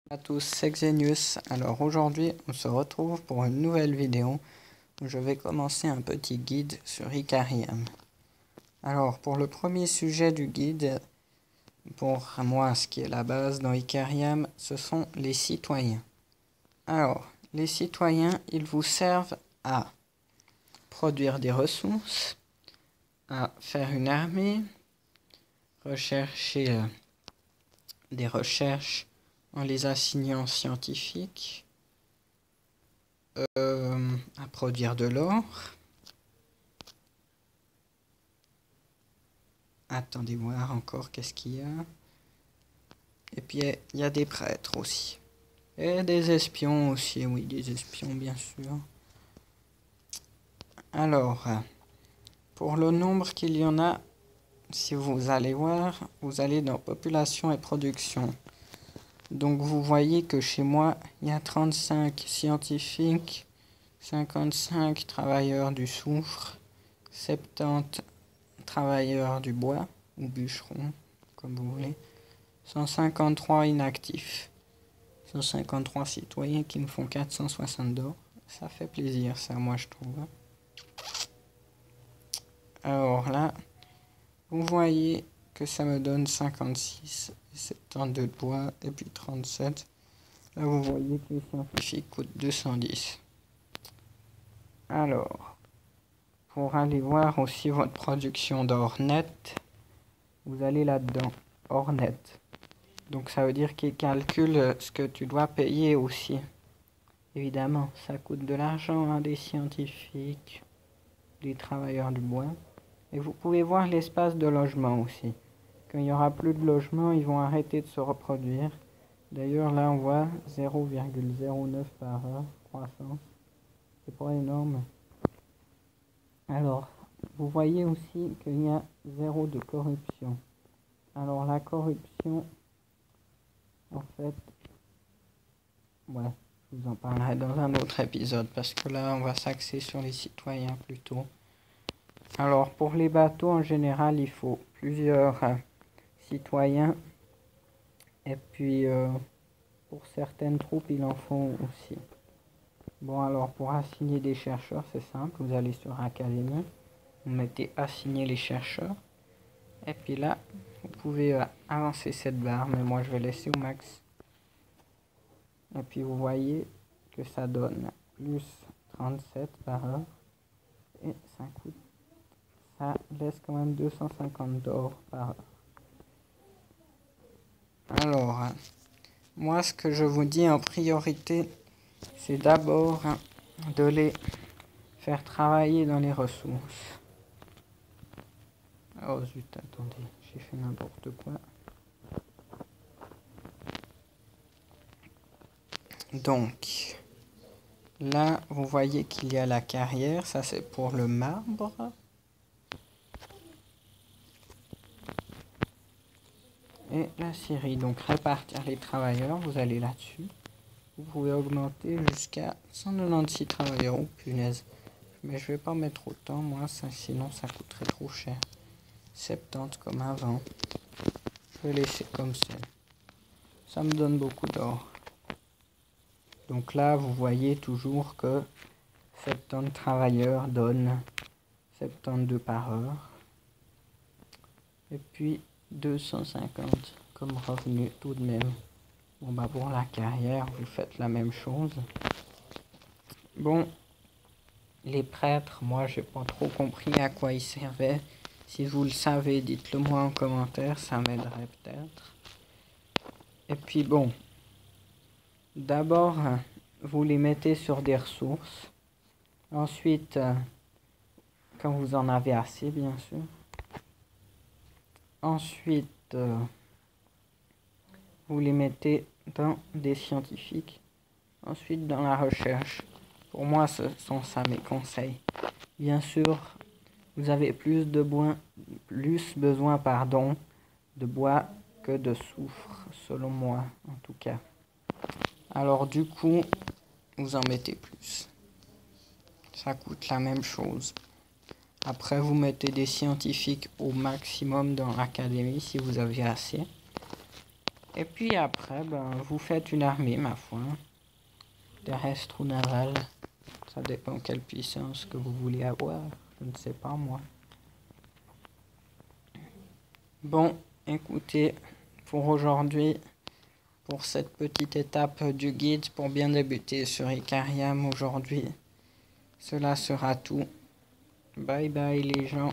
À tous, c'est Xenius. Alors aujourd'hui, on se retrouve pour une nouvelle vidéo où je vais commencer un petit guide sur Icarium. Alors pour le premier sujet du guide, pour moi ce qui est la base dans Icarium, ce sont les citoyens. Alors, les citoyens, ils vous servent à produire des ressources, à faire une armée, rechercher des recherches en les assignant scientifiques, à produire de l'or. Attendez voir encore qu'est-ce qu'il y a. Et puis il y a des prêtres aussi. Et des espions aussi, oui, des espions bien sûr. Alors, pour le nombre qu'il y en a, si vous allez voir, vous allez dans population et production. Donc vous voyez que chez moi, il y a 35 scientifiques, 55 travailleurs du soufre, 70 travailleurs du bois, ou bûcherons, comme vous voulez, 153 inactifs, 153 citoyens qui me font 460 d'or. Ça fait plaisir, ça, moi, je trouve. Alors là, vous voyez que ça me donne 56, 72 de bois, et puis 37. Là, vous voyez que les scientifiques coûtent 210. Alors, pour aller voir aussi votre production d'or net, vous allez là-dedans, or net. Donc ça veut dire qu'il calcule ce que tu dois payer aussi. Évidemment, ça coûte de l'argent à des scientifiques, des travailleurs du bois. Et vous pouvez voir l'espace de logement aussi. Quand il n'y aura plus de logement, ils vont arrêter de se reproduire. D'ailleurs, là, on voit 0,09 par heure, croissance. C'est pas énorme. Alors, vous voyez aussi qu'il y a 0 de corruption. Alors, la corruption, en fait, ouais, je vous en parlerai dans un autre épisode parce que là, on va s'axer sur les citoyens plutôt. Alors, pour les bateaux, en général, il faut plusieurs citoyens. Et puis, pour certaines troupes, il en faut aussi. Bon, alors, pour assigner des chercheurs, c'est simple. Vous allez sur Académie, vous mettez assigner les chercheurs. Et puis là, vous pouvez avancer cette barre, mais moi, je vais laisser au max. Et puis, vous voyez que ça donne plus 37 par heure. Et ça laisse quand même 250 d'or par heure. Alors, moi, ce que je vous dis en priorité, c'est d'abord de les faire travailler dans les ressources. Oh zut, attendez, j'ai fait n'importe quoi. Donc, là, vous voyez qu'il y a la carrière, ça c'est pour le marbre. Et la scierie, donc répartir les travailleurs, vous allez là-dessus. Vous pouvez augmenter jusqu'à 196 travailleurs. Oh punaise. Mais je vais pas mettre autant, moi, ça, sinon ça coûterait trop cher. 70 comme avant. Je vais laisser comme ça. Ça me donne beaucoup d'or. Donc là, vous voyez toujours que 70 travailleurs donnent 72 par heure. Et puis 250 comme revenu tout de même. Bon bah pour la carrière, vous faites la même chose. Bon, les prêtres, moi j'ai pas trop compris à quoi ils servaient. Si vous le savez, dites-le moi en commentaire, ça m'aiderait peut-être. Et puis bon, d'abord, vous les mettez sur des ressources. Ensuite, quand vous en avez assez, bien sûr. Ensuite, vous les mettez dans des scientifiques. Ensuite, dans la recherche. Pour moi, ce sont ça mes conseils. Bien sûr, vous avez plus besoin de bois que de soufre, selon moi, en tout cas. Alors du coup, vous en mettez plus. Ça coûte la même chose. Après, vous mettez des scientifiques au maximum dans l'académie si vous avez assez. Et puis après, ben, vous faites une armée, ma foi. Terrestre ou navale. Ça dépend quelle puissance que vous voulez avoir. Je ne sais pas, moi. Bon, écoutez, pour aujourd'hui, pour cette petite étape du guide pour bien débuter sur Icarium aujourd'hui, cela sera tout. Bye bye les gens.